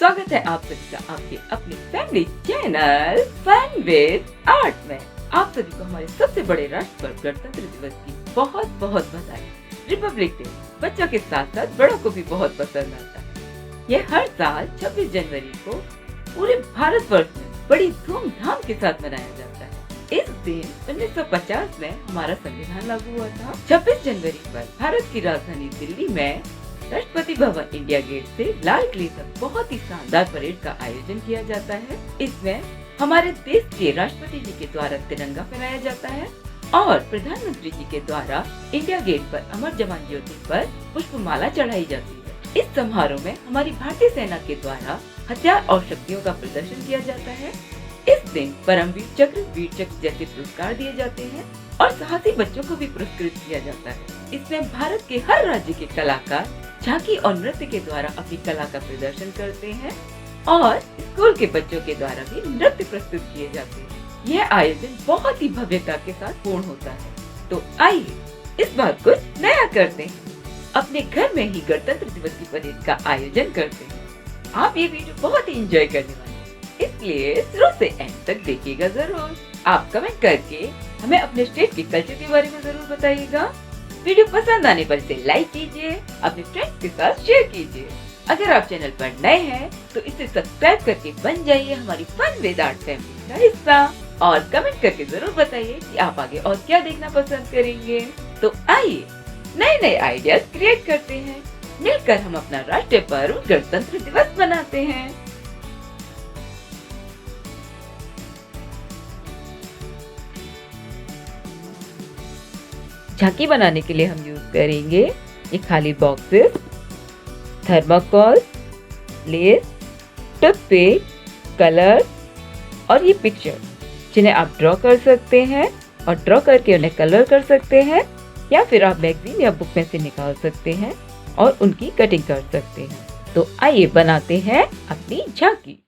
स्वागत है आप सभी का आपके अपने family channel fun with art में। आप सभी को हमारे सबसे बड़े राष्ट्र पर्व गणतंत्र दिवस की बहुत बहुत बधाई। रिपब्लिक डे बच्चों के साथ साथ बड़ों को भी बहुत पसंद आता है। ये हर साल 26 जनवरी को पूरे भारतवर्ष में बड़ी धूमधाम के साथ मनाया जाता है। इस दिन 1950 में हमारा संविधान लागू हुआ था। 26 जनवरी पर भारत की राजधानी दिल्ली में राष्ट्रपति भवन इंडिया गेट से लाल किले तक बहुत ही शानदार परेड का आयोजन किया जाता है। इसमें हमारे देश के राष्ट्रपति जी के द्वारा तिरंगा फहराया जाता है और प्रधानमंत्री जी के द्वारा इंडिया गेट पर अमर जवान ज्योति पर पुष्पमाला चढ़ाई जाती है। इस समारोह में हमारी भारतीय सेना के द्वारा हथियार और शक्तियों का प्रदर्शन किया जाता है। इस दिन परमवीर चक्र, वीर चक्र जैसे पुरस्कार दिए जाते हैं और साहसी बच्चों को भी पुरस्कृत किया जाता है। इसमें भारत के हर राज्य के कलाकार झांकी और नृत्य के द्वारा अपनी कला का प्रदर्शन करते हैं और स्कूल के बच्चों के द्वारा भी नृत्य प्रस्तुत किए जाते हैं। यह आयोजन बहुत ही भव्यता के साथ पूर्ण होता है। तो आइए इस बार कुछ नया करते हैं, अपने घर में ही गणतंत्र दिवस की परेड का आयोजन करते हैं। आप ये वीडियो बहुत ही एंजॉय करने वाले हैं, इसलिए शुरू से एंड तक देखिएगा जरूर। आप कमेंट करके हमें अपने स्टेट के कल्चर के बारे में जरूर बताइएगा। वीडियो पसंद आने पर इसे लाइक कीजिए, अपने फ्रेंड्स के साथ शेयर कीजिए। अगर आप चैनल पर नए हैं तो इसे सब्सक्राइब करके बन जाइए हमारी फन विद आर्ट फैमिली का हिस्सा और कमेंट करके जरूर बताइए कि आप आगे और क्या देखना पसंद करेंगे। तो आइए नए नए आइडियाज क्रिएट करते हैं, मिलकर हम अपना राष्ट्रीय पर्व गणतंत्र दिवस मनाते हैं। झांकी बनाने के लिए हम यूज करेंगे ये खाली boxes, thermocol, less, toothpick, colour और ये पिक्चर जिन्हें आप ड्रॉ कर सकते हैं और ड्रॉ करके उन्हें कलर कर सकते हैं या फिर आप मैगजीन या बुक में से निकाल सकते हैं और उनकी कटिंग कर सकते हैं। तो आइए बनाते हैं अपनी झांकी।